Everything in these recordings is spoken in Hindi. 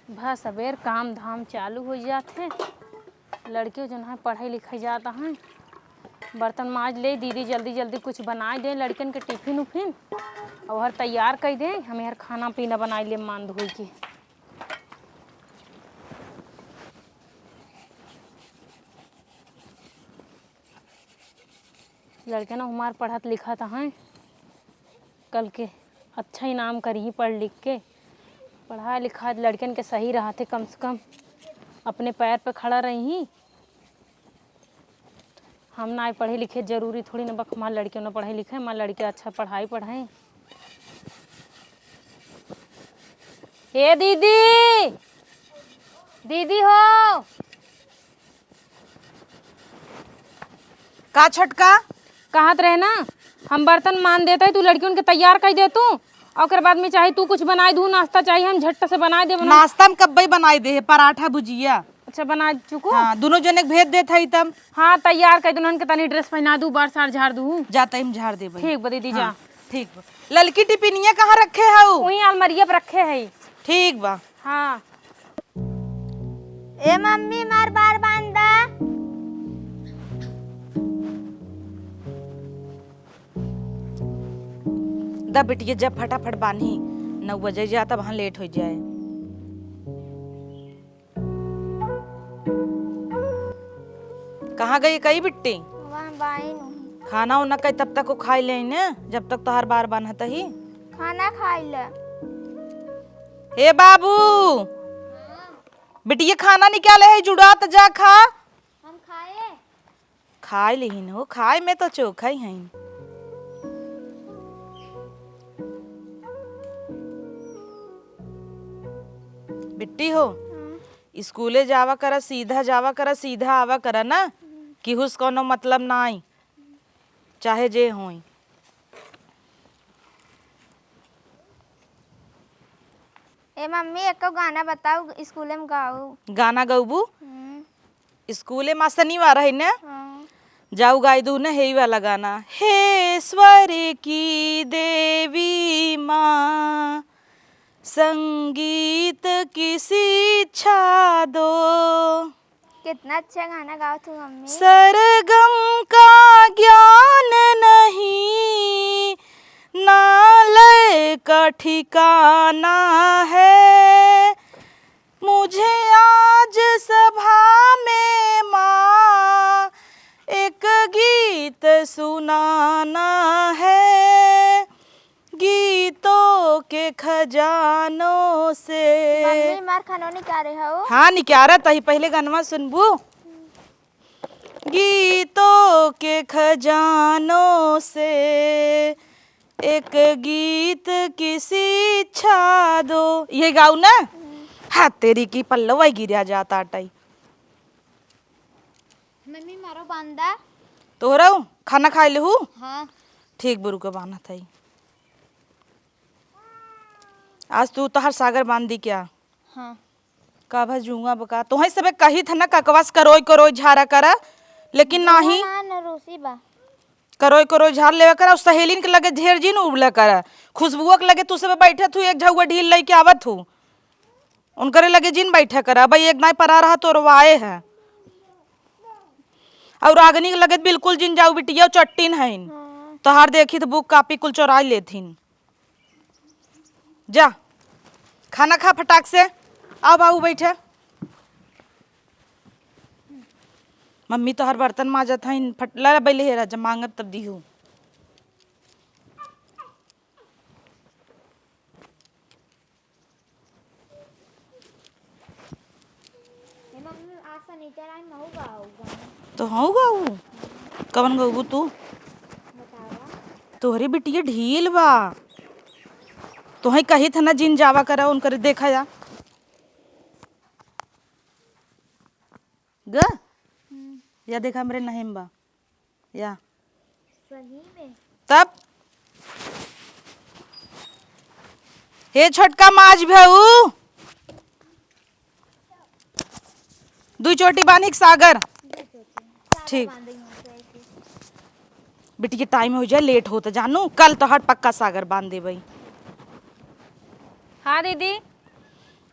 भा सबेर काम धाम चालू हो जाते। लड़के जो है पढ़ाई लिखाई जाता है। बर्तन माज ले दीदी, जल्दी जल्दी कुछ बना दे लड़कन के टिफिन उफिन और तैयार कर दे। हमें हर खाना पीना बनाई ले मान धोई के। लड़के ना हमार पढ़त लिखत हैं, कल के अच्छा इनाम करी पढ़ लिख के। पढ़ा लिखा लड़कन के सही रहते, कम से कम अपने पैर पे खड़ा रही। हम ना पढ़े लिखे जरूरी थोड़ी ना बक हमारे लड़के ना पढ़े लिखे, हमारे लड़के अच्छा पढ़ाई पढ़ाएं। ए दीदी, दीदी हो का छटका कहत रहे ना, हम बर्तन मान देते तू लड़कियों के तैयार कर दे तू, और बाद में चाहे तू कुछ बनाए दू, नाश्ता चाहिए हम झट से बना दे। नाश्ता में कब्बई बनाई दे, पराठा भुजिया। अच्छा बना चुको। हाँ, दोनों जने भेज दे था तब। हाँ तैयार कर दून के तनी ड्रेस पहना दू, बार सार झाड़ दू। जाता ही झाड़ दे भाई। ठीक बा दीदी जा। ठीक बा। ललकी टिफिनिया कहाँ रखे है? वही अलमारिया पे रखे है। ठीक बा। हाँ ए मम्मी मार बार बांधा। दा बिटिया जब फटाफट बांधी, 9 बजे जा तब वहाँ लेट हो जाए। कहाँ गई कई बिट्टी? वहाँ बाई नहीं। खाना उना कई तब तक को खाई ले न, जब तक तोहर बार बांधत ही। खाना खाई ले। हे बाबू, बिटिया खाना निकाले है, जुड़ा तो जा खा। हम खाए। खाए लेहिन हो, खाए में तो चोखा ही है। बिट्टी हो, स्कूले जावा करा, सीधा जावा करा, सीधा आवा करा ना, कि हुस कोनो मतलब ना आई, चाहे जे होई। ए मम्मी एक गाना बताओ, स्कूल में गाओ। गाना गौबू? स्कूले में शनिवार है ना, जाऊ गाय दू न हे वाला गाना। हे स्वर की देवी माँ, संगीत की शिक्षा दो। कितना अच्छा गाना गाओ तू मम्मी। सरगम का ज्ञान नहीं, नालय का ठिकाना है, मुझे आज सभा में माँ एक गीत सुनाना है, गीतों के खजानों से। मम्मी मार खानो निकाले हो। हाँ निकारा तही, पहले गानवा सुनबू। गीतों के खजानों से एक गीत की शिक्षा दो। ये गाऊ ना? हाँ तेरी की पल्लवा गिरा जाता टाई। मम्मी मारो बांधा। तोहरा खाना खाए ले हूँ? हाँ। ठीक बुरु के बाना था। आज तू तोहर सागर बांध दी क्या? हाँ। का भा जुआ बका तोहे सबे कही था ना, ककवास करोई करोई झारा करा, लेकिन नाही रोसी बा। करोई करोई झाड़ लेवे करा। सहेलिन के लगे ढेर जी न उबला करा, खुशबुआ के लगे तू सब बैठे थू, एक झौआ ढील लेके आवत हूँ, उनकरे लगे जिन बैठे करा। भाई एक नाई परा रहा तो रवाए है, और आगनी के लगे बिल्कुल जिन जाऊ बिटिया चट्टिन है। तोहार देखी तो बुक कापी कुल चोराई लेथिन। जा खाना खा फटाक से। आओ बाबू बैठे। मम्मी तोहर बर्तन माजत है, फटला बैले हेरा जब मांगत तब दीहू। मम्मी आज सनीचर आई महू गाऊंगा। तो हाँ गाऊ, कवन गाऊ तू? बतावा। तोहरी बिटिया ढील बा, तोहे कही था ना जिन जावा करा, उनकर देखा जा ग या देखा मेरे नहीम बा या सही में। तब हे छोटका माज भऊ, दू चोटी बानी सागर। ठीक बिटिया टाइम हो जाए, लेट होता जानू, कल तो हट पक्का सागर बांध दे भाई। हाँ दीदी।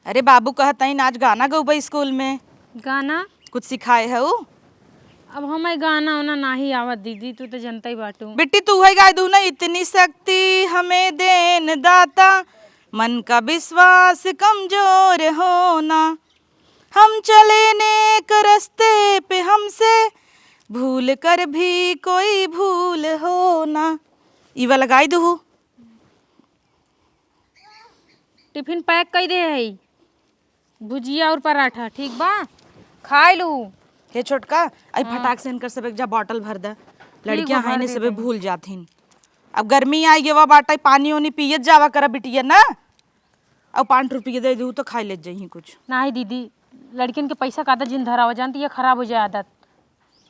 अरे बाबू कहता ही आज गाना गौबई स्कूल में, गाना? कुछ सिखाए है उ? अब हमें गाना वाना नाही आवत दीदी, तू तो जनता ही बाटू। बेटी तू है गाय दू ना, इतनी शक्ति हमें देन दाता, मन का विश्वास कमजोर होना, हम चले नेक रास्ते पे हमसे भूल कर भी कोई भूल होना। ई वाला गाय दू। टिफिन पैक कर दे है, भुजिया और पराठा, ठीक बा? खाए लू। हे छोटका, आई फटाक से इनकर सब एक जा बॉटल भर दे, लड़कियां हैं ने सबे भूल जाथिन। अब गर्मी आई गेवा बाटा, पानी ओनी पियत जावा करा बिटिया ना। अब 5 रुपये दे दू तो खाई ले जाही कुछ। नहीं दीदी, लड़कियन के पैसा का आदत जिन धरावा, जानती है खराब हो जाए आदत।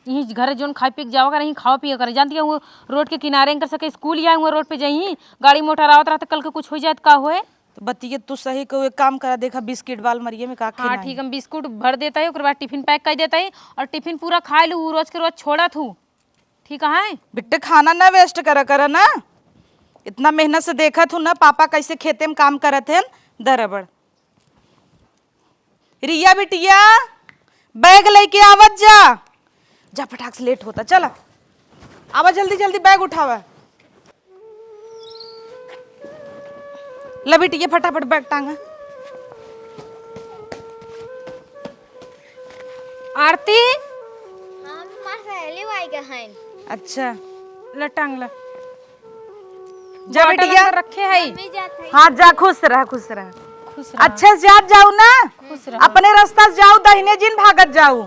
यहीं घर जोन खाए पी के जावा कर, यहीं खाओ पिया कर, जानती है वो रोड के किनारे कर सके, स्कूल या हुआ रोड पे जाही, गाड़ी मोटर आवत रहता, कल के कुछ हो जाए तो का होए? तो बतिये तू सही को एक काम करा, देखा बिस्किट वाल मरिए में का हाँ ठीक, हम बिस्कुट भर देता है, उसके बाद टिफिन पैक कर देता है और टिफिन पूरा खा लू, रोज के रोज छोड़ा थू, ठीक है? बिट्टे खाना ना वेस्ट करा करा ना, इतना मेहनत से देखा थू ना पापा कैसे खेते में काम करत हैं दरबड़। रिया बिटिया बैग लेके आवत जा, जा फटाक से लेट होता, चला आवा जल्दी जल्दी बैग उठावा। ला बिटिया फटाफट बैग टांगा। आरती हम मां सहेली भाई के हैं। अच्छा लटांग ला, जा बिटिया रखे है। मम्मी जात है। हाँ जा, खुश रह खुश रह, खुश रह, अच्छे से याद जाओ ना, खुश रह। अपने रास्ता से जाओ, दाहिने जिन भागत जाओ,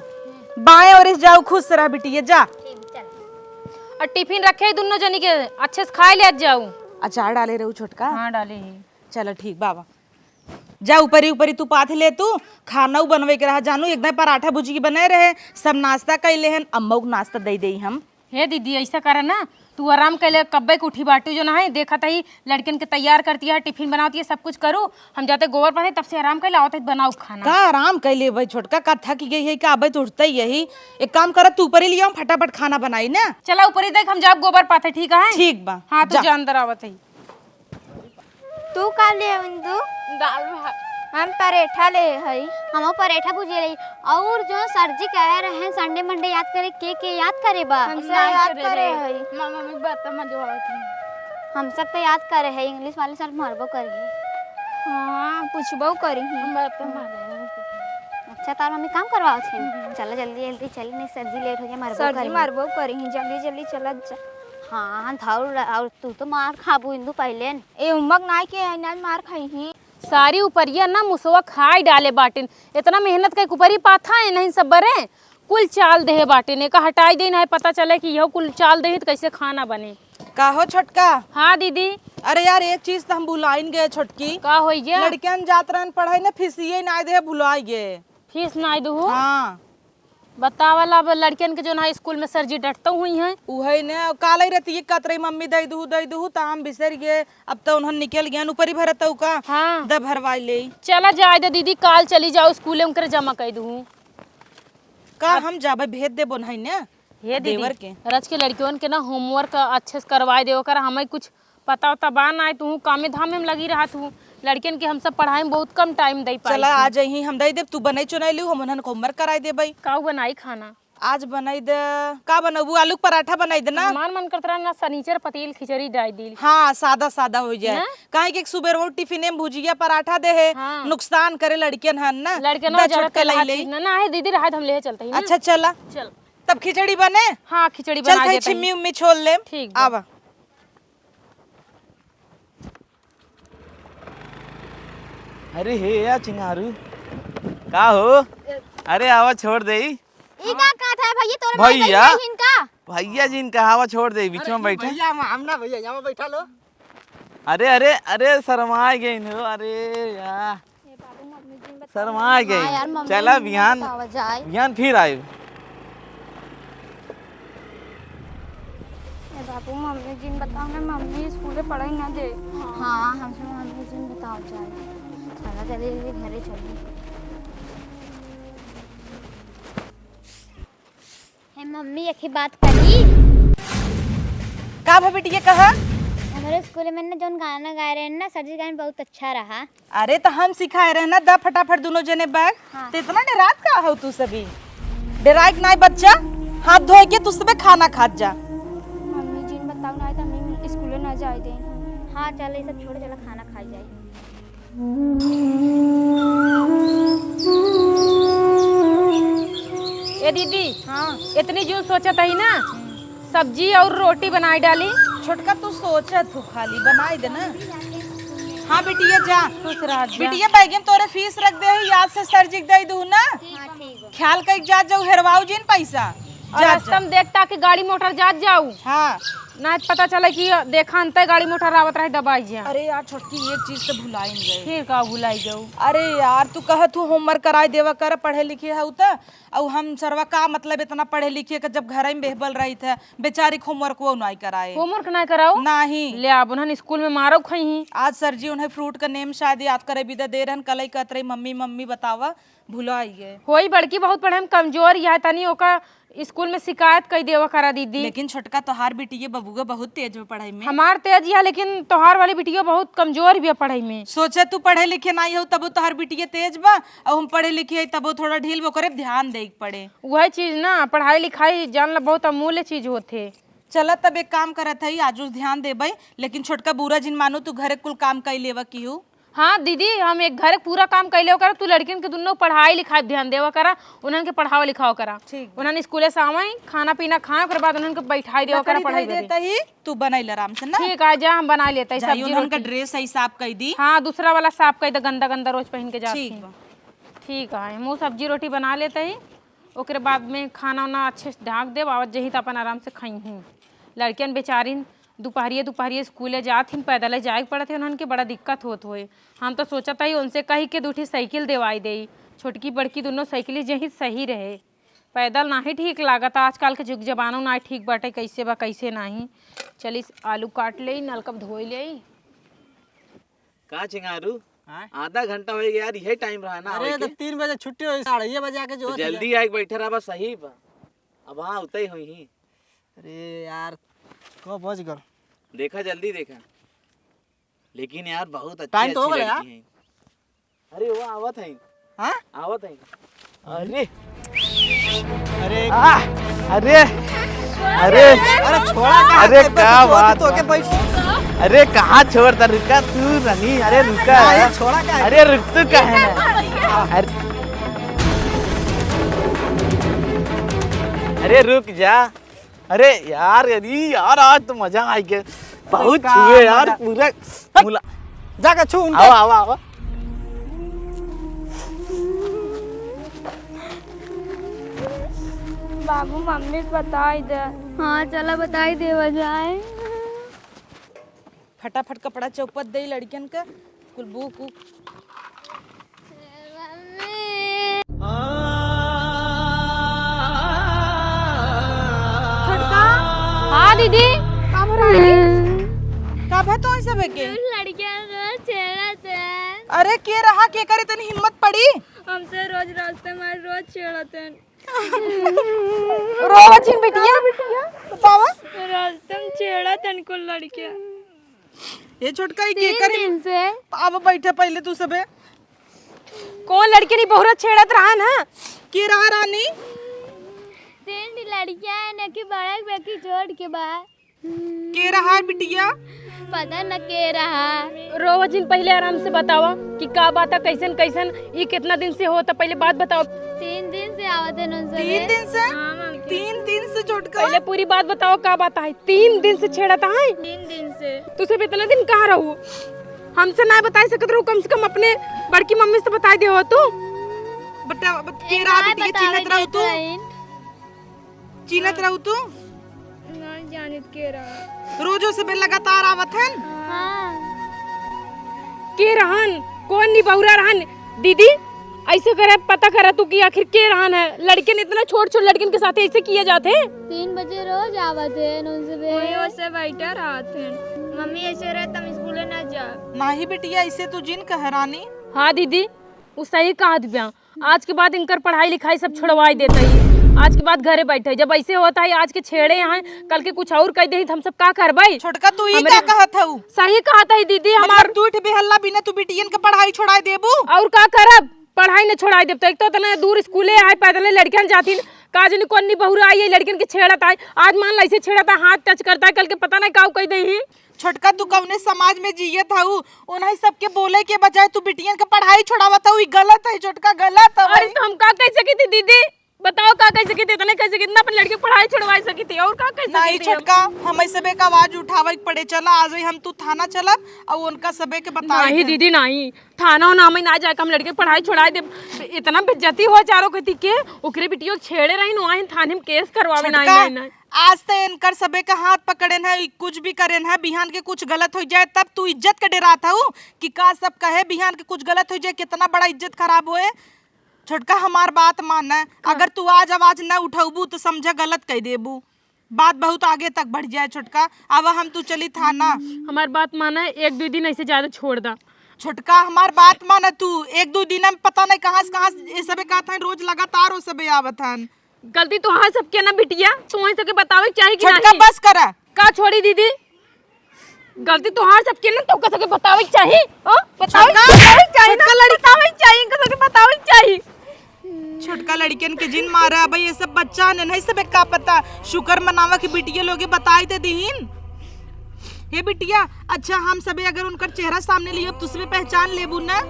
बाएं और इस जाओ, खुश रह बिटिया जा। ठीक चल। और टिफिन रखे है दोनों जनी के, अच्छे से खाए ले जाऊ। अचार डाले रहू छोटका? हाँ डाले ही। चलो ठीक बाबा, जा ऊपरी ऊपरी तू पाथ ले, तू खाना बनवे के रहा जानू, एकदम पराठा भुजी बने रहे, सब नाश्ता कैले हैं, अम्मा को नाश्ता दे दे हम। हे दीदी ऐसा करे ना, तू आराम कर ले, कब्बे के उठी बाटू जो ना है, देखा था ही लड़कियन के तैयार करती है, टिफिन बनाती है, सब कुछ करूँ, हम जाते गोबर पर तब से आराम कर ले, आवत बनाओ खाना। का आराम कैले भाई छोटका, का थक गई है, का अबे तो उठता ही यही, एक काम कर तू ऊपरी लिया फटाफट खाना बनाई ना। चला ऊपर ही देख, हम जाब गोबर पाते, ठीक है? ठीक बा, हाँ तू जा अंदर आवत है। तू का ले इंदु? दाल भात। हम पराठा ले हई। हम पराठा भुजिया ले, और जो सर जी कह रहे हैं संडे मंडे याद करे, के याद करे बा? हम सब याद करे हई। मम्मी बात मजो आवत है। हम सब तो याद करे है, इंग्लिश वाले सर मारबो करी। हां पूछबो करी हम बात मारे। अच्छा तार मम्मी काम करवाओ छे, चलो जल्दी जल्दी चल, नहीं सर जी लेट हो जाए, मारबो करी जल्दी जल्दी चल जा। हाँ धाउर, और तू तो मार खाबू इंदु पहले ए उमक नाई के ना मार खाई ही। सारी ऊपरिया ना मुसवा खाई डाले बाटिन, इतना मेहनत के ऊपरी पाथा है नहीं सब बरे, कुल चाल दे बाटिन, एक हटाई दे ना, पता चले कि यह कुल चाल दे तो कैसे खाना बने। का हो छोटका? हाँ दीदी। अरे यार एक चीज तो हम भुलाइन गए छोटकी, का हो गया? लड़कियन जात रहन पढ़ाई ना, फीसिए ना दे भुलाई गए। फीस ना दू? हाँ बतावला, अब लड़कियन के जो ना स्कूल में सर जी डटता हुई हैं, उहे ने काले रहती कतरे मम्मी दई दू तो हम बिसर गए, अब तो उन्हन निकल गए, ऊपरी भरत का हाँ द भरवाई ले। चला जाए दे दीदी, काल चली जाओ स्कूल में, जमा कर दू का हम जाबे भेज दे बोनहई ने। हे देवर दीदी रच के लड़कियों के ना होमवर्क अच्छे से करवाए दे, कर हमें कुछ पता उता बान आए, तू कामे धामे में लगी रहा, तू लड़कियन के हम सब पढ़ाई में बहुत कम टाइम दे पाई। चला आ जाही, हम दई देब, तू बनई चुनाई लियो, हम उन्हन होमवर्क कराई देबई। का बनाई खाना? आज बनाई दे, का बनाबू? आलू के पराठा बनाई दे ना। हमार मन करता ना सनीचर पतील खिचड़ी डाल दी। हाँ सादा सादा हो जाए, ना? काहे कि सुबह वो टिफिन में भुजिया पराठा दे है, हाँ। नुकसान करे लड़कियन हन ना, लड़कियन दा जरा छोटका लाई ले। ना है दीदी, राहत हम ले चलते हैं। अच्छा चला, चल तब खिचड़ी बने। हाँ खिचड़ी चल बना थई देते छिम्मी उम्मी छोल ले, ठीक बा। आवा। अरे हे या चिंगारू का हो? अरे आवा छोड़ दे। ई का कहत है भैया तोरे भैया? इनका भैया जी इनका हवा छोड़ दे, बीच में बैठे। भैया हम ना भैया यहाँ बैठा लो। अरे अरे अरे शर्मा गई हो, अरे यार शर्मा गई। चला बिहान बिहान फिर आए। बाबू मम्मी जी बताओ ना, मम्मी स्कूल में पढ़ाई ना दे। हाँ हमसे मम्मी जी बताओ, चल चला जल्दी जल्दी घरे चलिए। हे मम्मी एक ही बात कही, का भा बेटिया कहा? मेरे स्कूल में ना जोन गाना गा रहे हैं ना सर जी गाना बहुत अच्छा रहा। अरे तो हम सिखाए रहे ना, दा फटाफट दोनों जने बैग। हाँ। तो इतना डरात का हो तू सभी? डराइक नहीं बच्चा, हाथ धोए के तू सबे खाना खात जा। मम्मी जी ने बताओ ना तो हम स्कूल ना जाए दे। हाँ चल ये सब छोड़, चलो खाना खा जाए। ए दीदी, हाँ इतनी जून सोचत ही ना, सब्जी और रोटी बनाई डाली। छोटका तू सोचत तू खाली बनाई दे ना। हाँ बेटिया जा, खुश रह जा। बेटिया बैगे में तोरे फीस रख दे, याद से सर जी दे दू ना। हाँ ठीक है। ख्याल कर जा, जाऊ हेरवाऊ जिन पैसा और जा रास्ता में देखता कि गाड़ी मोटर जात जाऊ हाँ। ना, पता चले कि देखा अंत गाड़ी मोटर आवत रहे दबाई जा। अरे यार छोटकी एक चीज तो भुलाई गए। फिर का भुलाई जाऊ? अरे यार तू कह तू होमवर्क कराई देवा कर, पढ़े लिखे है त और हम सरवा का मतलब इतना पढ़े लिखे के जब घर में बेहबल रही थे बेचारी होमवर्क वो नहीं कराए। होमवर्क नहीं कराओ? नहीं ले अब उन्हें स्कूल में मारो खई। आज सर जी उन्हें फ्रूट का नेम शायद याद करे विदा दे रहन, कल कहत रही मम्मी मम्मी बतावा, भुलाई गए। होई बड़की बहुत पढ़े में कमजोर यह तनी ओका स्कूल में शिकायत कई देवा करा दीदी। लेकिन छोटका तोहार बेटी बबुआ बहुत तेज है पढ़ाई में। हमार तेज है लेकिन तोहार वाली बिटिया बहुत कमजोर भी है पढ़ाई में। सोचे तू पढ़े लिखे नहीं हो तब तोहार बिटिया तेज बा, और हम पढ़े लिखे है तब थोड़ा ढील वो करे, ध्यान दे पड़े। वही चीज ना, पढ़ाई लिखाई जान ला बहुत अमूल्य चीज होते। चला तब एक काम करत है, आज उस ध्यान देबई, लेकिन छोटका बुरा जिन मानो तू घरे कुल काम कर लेवा की हो। हाँ दीदी, हम एक घर पूरा काम कैले करा, तू लड़किन के दोनों पढ़ाई लिखाई ध्यान देवा करा, उन्हन के पढ़ावा लिखावा करा। ठीक। उन्हन स्कूले से आवाई, खाना पीना खाए, ओकर बाद उन्हन के बैठाई देवा करा, पढ़ाई देता ही तू बनैल आराम से ना। ठीक है, जा हम बना लेते हैं सब्जी उनका रोटी। ड्रेस है साफ कर दी। हाँ दूसरा वाला साफ कर दे, गंदा गंदा रोज पहन के जाती। ठीक बा। ठीक है, हम सब्जी रोटी बना लेते ही, ओकरे बाद में खाना वाना अच्छे से ढाक दे, आवाज जही तो अपन आराम से खाई हूँ। लड़कियन बेचारिन दोपहरिए स्कूले जात ही, पैदल जाए पड़त है, उन्हन के बड़ा दिक्कत होत होए। हम तो सोचत ही उनसे कही के दूठी साइकिल देवाई दे, छोटकी बड़की दोनों साइकिल जही सही रहे, पैदल ना ही ठीक लागत। आजकल के जुग जमानो ना ठीक बाटे, कैसे बा कैसे नहीं। चलिस आलू काट ले, नलकप धोई ले। का चिंगारू आधा घंटा हो गया यार, यही टाइम रहा ना। अरे तो 3 बजे छुट्टी हुई, 6:30 बजे आके जो तो जल्दी आके बैठे रहा बस, सही बा। अब हाँ उतई हुई ही। अरे यार को बज गल। देखा जल्दी देखा, लेकिन यार बहुत अच्छी टाइम तो हो अच्छी गया लड़की हैं। अरे वो आवत है, हाँ आवत है। अरे अरे अरे अरे अरे छोड़ा का, अरे क्या बात तो के बैठ। अरे कहाँ छोड़ता, रुका तू रनी। अरे रुका, अरे छोड़ा का। अरे रुक तू कहे ना। अरे रुक जा। अरे यार यार आज तो मजा आ गया, बहुत छुए यार पूरा मुला। जाके छू उनके। आओ आओ आओ। बाबू मम्मी से बताई दे। हाँ चलो बताई दे जाए। फटाफट कपड़ा चौपट दे लड़कियन का, कुल बुक उक। हाँ दीदी, कब है तो ऐसे बेके? लड़कियां रोज छेड़त है। अरे के रहा के करे तनी हिम्मत पड़ी? हमसे रोज रास्ते में रोज छेड़त है। रोज इन बिटिया बतावा। रास्ते में छेड़त है कुल लड़कियां। ये छोटका ही के करे? दिन से अब बैठे पहले तू सबे। कौन लड़की नहीं बहुरत छेड़त रहा ना? के रहा रानी? 3 लड़कियां है न कि बड़ा बेटी जोड़ के बा। के रहा बिटिया? पता न के रहा। रोजिन पहले आराम से बतावा कि का बात है, कैसन कैसन ये कितना दिन से हो, तो पहले बात बताओ। 3 दिन से आवत है उनसे। 3 दिन से? 3 दिन से छोटका? पहले पूरी बात बताओ, का बात है? 3 दिन से छेड़ता है? 3 दिन से। तू सिर्फ इतना दिन कहाँ रहू? हमसे ना बता सकत रहू, कम से कम अपने बड़की मम्मी से तो बता दे हो तू। बता के रहा बिटिया? चिन्हत रहू तू? चिन्हत रहू तू? नहीं जानित के रहा। रोजो से बे लगातार आवत है? हाँ। के रहन? कौन नहीं बहुरा रहन? दीदी ऐसे करे पता करा तू कि आखिर के रहन है। लड़कियन इतना छोट छोट लड़कियन के साथ ऐसे किए जाते हैं? 3 बजे रोज आवत है उनसे से बैठा रहते हैं। मम्मी ऐसे रहे तुम स्कूल ना जा। नहीं बिटिया ऐसे तू जिन कह रानी। हाँ दीदी, वो सही कहा दिव्या, आज के बाद इनकर पढ़ाई लिखाई सब छुड़वाई देता ही। आज के बाद घरे बैठे, जब ऐसे होता है आज के छेड़े यहाँ कल के कुछ और कह दे हम सब का करबई। छोटका तू ही क्या कहत हऊ? सही कहा था दीदी हमार। तू उठ बेहल्ला बिना तू बिटियन के पढ़ाई छोड़ा देबू और का करब, पढ़ाई न छोड़ा देब तो एक तो इतना दूर स्कूले है, पैदल लड़कियां जाती काजनी कोनी बहुरा आई है, लड़कियन के छेड़ता है। आज मान ला ऐसे छेड़ता, हाथ टच करता है, कल के पता नहीं का कह दे ही। छोटका तू कवने समाज में जियत हऊ? उन्हीं सबके बोले के बजाय तू बिटियन के पढ़ाई छोड़ावत हऊ, ई गलत है छोटका, गलत है। अरे तो हम का कह सकी थी दीदी, बताओ का कह सकी थी? इतने कह सकी, इतना अपन लड़की पढ़ाई छुड़वा सकी थी और का कह सकी नहीं थी? छोटका, हम सबे का आवाज उठावे के पड़े। चला आज हम तू थाना चलब और उनका सबे के बताए। नहीं दीदी नहीं, थाना ना में ना जाके हम लड़के पढ़ाई छुड़ाई दे। इतना बेइज्जती हो चारों कहती के ओकरे बिटियो छेड़े रही नो आइन थाने में केस करवावे। नहीं नहीं आज तो इनकर सबे का हाथ पकड़े है, कुछ भी करे है, बिहान के कुछ गलत हो जाए तब तू इज्जत के डरा था कि का सब कहे बिहान के कुछ गलत हो जाए, कितना बड़ा इज्जत खराब होए। छोटका हमार बात माना, अगर तू आज आवाज न उठाबू तो समझा गलत कह देबू, बात बहुत आगे तक बढ़ जाए। छोटका अब हम तू चली थाना। हमार बात माना है, एक दो दिन ऐसे ज्यादा छोड़ दा। छोटका हमार बात माना, तू एक दो दिन में पता नहीं कहाँ से ये सबे कहत है, रोज लगातार वो सबे आवत हन। गलती तो हाँ सबके ना बिटिया, तू ऐसे के बतावे चाहिए कि छोटका नहीं? बस करा का छोड़ी दीदी, गलती तो हाँ सबके ना, तो कैसे के बतावे चाहिए? ओ बतावे चाहिए ना, बतावे चाहिए, कैसे के बतावे चाहिए? छोटका लड़कियन के जिन मारा भाई, ये सब बच्चा ने नहीं सब का पता। शुक्र मनावा की बिटिया लोगे बताई ते दीन। हे बिटिया, अच्छा हम सबे अगर उनका चेहरा सामने लियो तो सबे पहचान लेबू ना?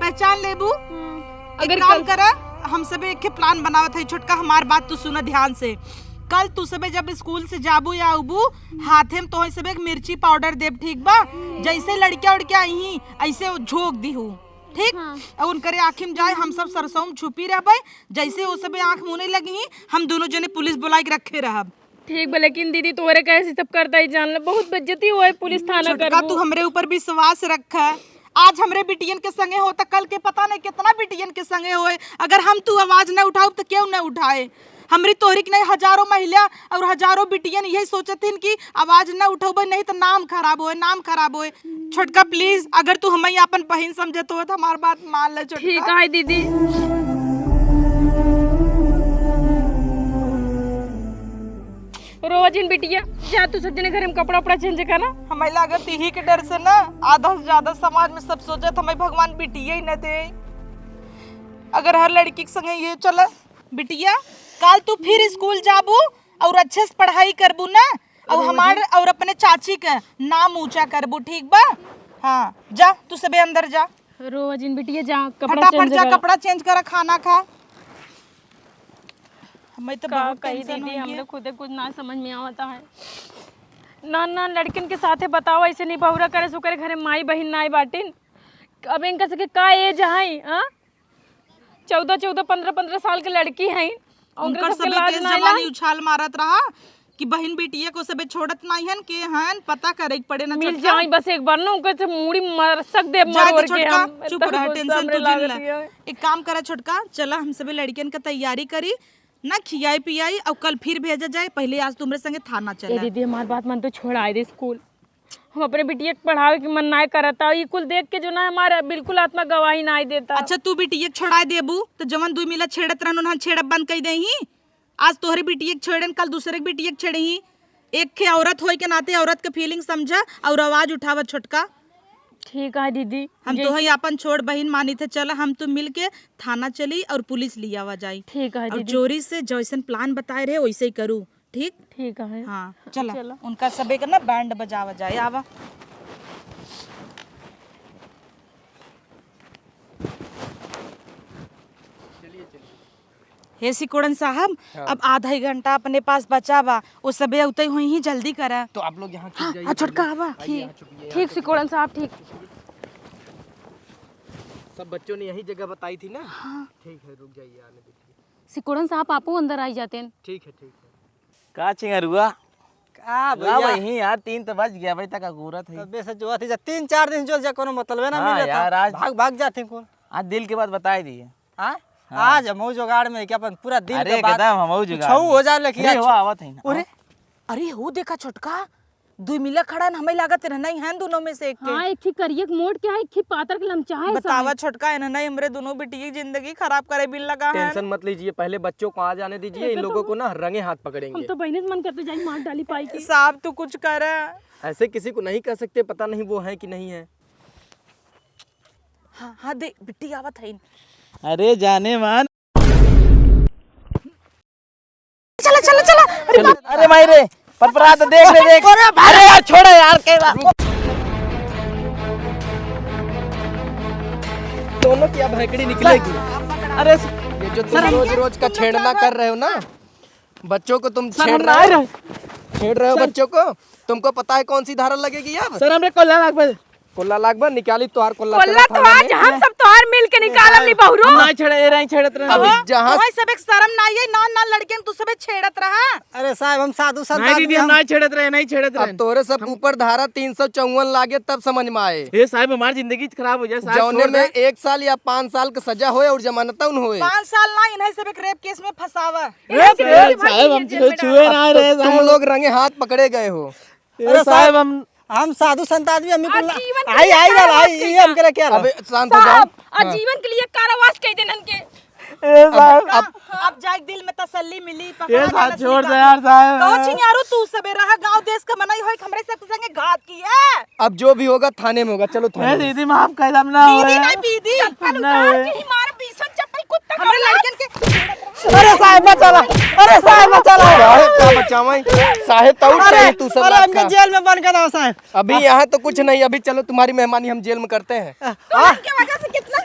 पहचान लेबू? अगर काम करा, हम सबे एक प्लान बनावत है। छोटका हमार बात तू सुना ध्यान से। कल तू सबे जब स्कूल से जाबू या उबू, हाथे में तो सबे एक मिर्ची पाउडर देब, ठीक बा? जैसे लड़किया उड़किया आई ऐसे झोंक दी हूँ, ठीक? और उनकरे आँखी में जाए, हम सब सरसों में छुपी रहबे, जैसे वो सबे आँख मुने लगी हम दोनों जने पुलिस बुला के रखे रहब। ठीक बा, लेकिन दीदी तोरे कैसे सब करता ही जान ले, बहुत बेइज्जती हुआ पुलिस थाना छोटका तू हमरे ऊपर विश्वास रखा। आज हमरे बिटियन के संगे होता, कल के पता नहीं कितना बिटियन के संगे होए। अगर हम तू आवाज न उठाओ तो क्यों न उठाए? हमरी तोहरी के नहीं, हजारों महिला और हजारों बिटियन यही सोचतीन कि आवाज न उठाओ, नहीं तो नाम खराब होए, नाम खराब होए। छोटका प्लीज, अगर तू हमें अपन बहन समझत हो तो हमार बात मान ले। छोटका ठीक है दीदी। रोज इन बिटिया जा, तू सब जने घर में कपड़ा उपड़ा चेंज करना। हमें लागत यही के डर से ना आधा से ज्यादा समाज में सब सोचत हमें भगवान बिटिया ही न दे। अगर हर लड़की के संगे ये चला बिटिया, कल तू फिर स्कूल जाबू और अच्छे से पढ़ाई करबू ना, और हमारे और अपने चाची का नाम ऊंचा करबू, ठीक बा? हाँ जा, तू सबे अंदर जा, रोज इन बिटिया जा कपड़ा फटाफट चेंज जा, कर। कपड़ा चेंज कर, खाना खा। हमें तो का बहुत कही टेंशन दीदी, हो हमने खुद कुछ ना समझ में आता है। ना ना लड़किन के साथे बताओ, ऐसे नहीं बहुरा करे सुकरे घरे माई बहन नाई बाटिन। अब इनका सके का एज है? 14 15 साल के लड़की हैं, उनकर सबे केस जवानी उछाल मारत रहा कि बहन बेटिया को सबे छोड़त नहीं हन के हन, पता करे पड़े ना। मिल जाए बस एक बार ना, उनके से मुड़ी मर सक दे मर जाके के छोटका हम। चुप रह, टेंशन तू जिन ले। एक काम करा छोटका, चला हम सबे लड़कियन का तैयारी करी ना, खियाई पियाई और कल फिर भेजा जाए। पहले आज तुमरे संगे थाना ए चला। दीदी हमारी बात मन तो छोड़ाए दे स्कूल, हम अपने बिटिया के पढ़ावे की मन ना करता, ये कुल देख के जो ना हमारा बिल्कुल आत्मा गवाही ना देता। अच्छा तू बिटिया के छोड़ा देबू तो जवन दुई मिला छेड़त रहन उन्हां छेड़ब बंद कर देही। आज तोहरी बिटिया के छेड़न, कल दूसरे के बिटिया के छेड़ही। एक के औरत होई के नाते औरत के फीलिंग समझा और आवाज उठावा। छोटका ठीक है दीदी, हम तो ही अपन छोड़ बहन मानी थे। चला हम तुम मिल के थाना चली और पुलिस लिया आवा जाई। ठीक है और दीदी, चोरी से जैसन प्लान बताए रहे वैसे ही करूँ, ठीक? ठीक है। हाँ चला उनका सबे का ना बैंड बजावा जाए। आवा हे सिकोड़न साहब, अब आधा ही घंटा अपने पास बचा बा, वो सबे उतई हुई ही, जल्दी करा। तो आप लोग यहाँ छुप जाइए। हाँ छोटका आवा। ठीक सिकोड़न साहब, ठीक। सब बच्चों ने यही जगह बताई थी ना? ठीक है, रुक जाइए, आने दीजिए। सिकोड़न साहब आपो अंदर आई जाते हैं। ठीक है, ठीक है। का चिंगरुआ का भैया भैया वही यार 3 तो बज गया, भाई तक अगूरत है। तबे से जो थी 3-4 दिन जो जा कोनो मतलब है ना, हाँ मिले यार, आज- भाग भाग जाते कौन। आज दिल के बात बताई दिए। हाँ आज हम जुगाड़ में क्या अपन पूरा दिन अरे के बाद एकदम हम जुगाड़ छऊ हो जाए, लेकिन अरे हो आवत है ना। अरे अरे हो देखा छोटका, दुई मिला खड़ा न हमें लागत रहना ही है दोनों में से एक के। हाँ एक थी करिए मोड़ के है, एक थी पातर के लमचा है। बतावा छोटका है ना हमरे दोनों बेटी की जिंदगी खराब करे बिन लगा है। टेंशन मत लीजिए, पहले बच्चों को आ जाने दीजिए, इन लोगों को ना रंगे हाथ हम पकड़ेंगे। तो बहने मन करते जाई मार डाली पाई की। साहब तू कुछ कर। ऐसे किसी को नहीं कह सकते, पता नहीं वो है कि नहीं है। हाँ हाँ दे बिट्टी आवत है। अरे जाने मान। चला चला चला। अरे मायरे परपरा तो देख ले देख। अरे यार छोड़ो यार कई बार। दोनों की अब हैकड़ी निकलेगी। अरे ये जो तुम रोज रोज का छेड़ना कर रहे हो ना, बच्चों को तुम छेड़ रहे हो बच्चों को। तुमको पता है कौन सी धारा लगेगी अब? सर हमरे कोल्ला लाग कोल्ला लागबा निकाली तोहार कोल्ला। कोल्ला तो आज हम सब तोहार मिल के निकालम नहीं बहुरो। ना छेड़े ए रही छेड़त रहे। अभी जहाँ ओए सब एक शर्म ना आई ना ना लड़के तू सब छेड़त रहा। अरे साहब हम साधु संत नहीं दीदी हम आदमी नहीं छेड़त रहे, नहीं छेड़त अब रहे। तोरे सब ऊपर धारा 354 लागे तब समझ में आए। ये साहब हमारी जिंदगी खराब हो जाए साहब। जौने छोड़ में दे। 1 साल या 5 साल का सजा होए और जमानत उन होए। 5 साल ना इन्हें सब एक रेप केस में फंसावा। साहब हम छुए ना रहे तुम लोग रंगे हाथ पकड़े गए हो। अरे साहब हम साधु संत आदमी हम आई आई रहा आई ये हम करे क्या अबे शांत हो जाओ। आजीवन के लिए कारावास कह देनन के। अब जाए दिल में तसल्ली मिली। ये साहब छोड़ दे यार साहब। कहो छियारू तू सबे रहा गांव देश का मनाई होई हमरे सब संगे घात की है। अब जो भी होगा थाने में होगा। चलो ए थाने में। दीदी माफ कर दम ना दीदी होए। नहीं दीदी ना होए। मार बीसन चप्पल कुत्ता हमरे लड़कन के। अरे साहब बचा ला अरे साहब बचा ला साहेब का बचावाई साहेब तो चाहिए तू सब अरे रात हमके का। जेल में बंद कर दो साहब। अभी यहाँ तो कुछ नहीं, अभी चलो तुम्हारी मेहमानी हम जेल में करते हैं। के वजह से कितना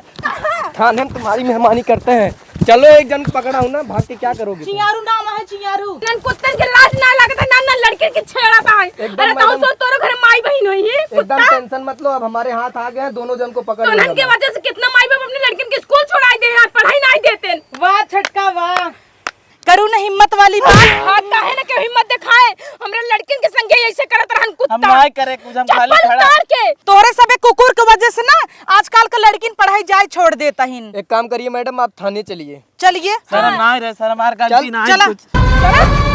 थाने में तुम्हारी मेहमानी करते हैं। चलो एक जन पकड़ा हूँ ना, भाग के क्या करोगे तुम? छियारू नाम है छियारू। नन कुत्तन के लाज ना लगता ना ना लड़के के छेड़ा पाए। एकदम अरे तो मैडम। सो तोरो घर माई बहन होई है एकदम टेंशन मत लो, अब हमारे हाथ आ गए हैं, दोनों जन को पकड़ तो नन के लेंगे। वजह से कितना माई बाप अपने लड़कन के स्कूल छोड़ाई दे यार, पढ़ाई नहीं देते। वाह छटका वाह। करू ना हिम्मत वाली बात। हाथ काहे ना के हिम्मत दिखाए, हमरे लड़कन के संगे ऐसे करत रहन हम कुत्ता। नहीं करे कुछ, हम खाली चप्पल खड़ा। उतार के तोरे सबे कुकुर के वजह से ना आजकल का लड़किन पढ़ाई जाए छोड़ देता हिन। एक काम करिए मैडम, आप थाने चलिए। चलिए सर हम नहीं रहे सर, हमार गलती नहीं चला। कुछ।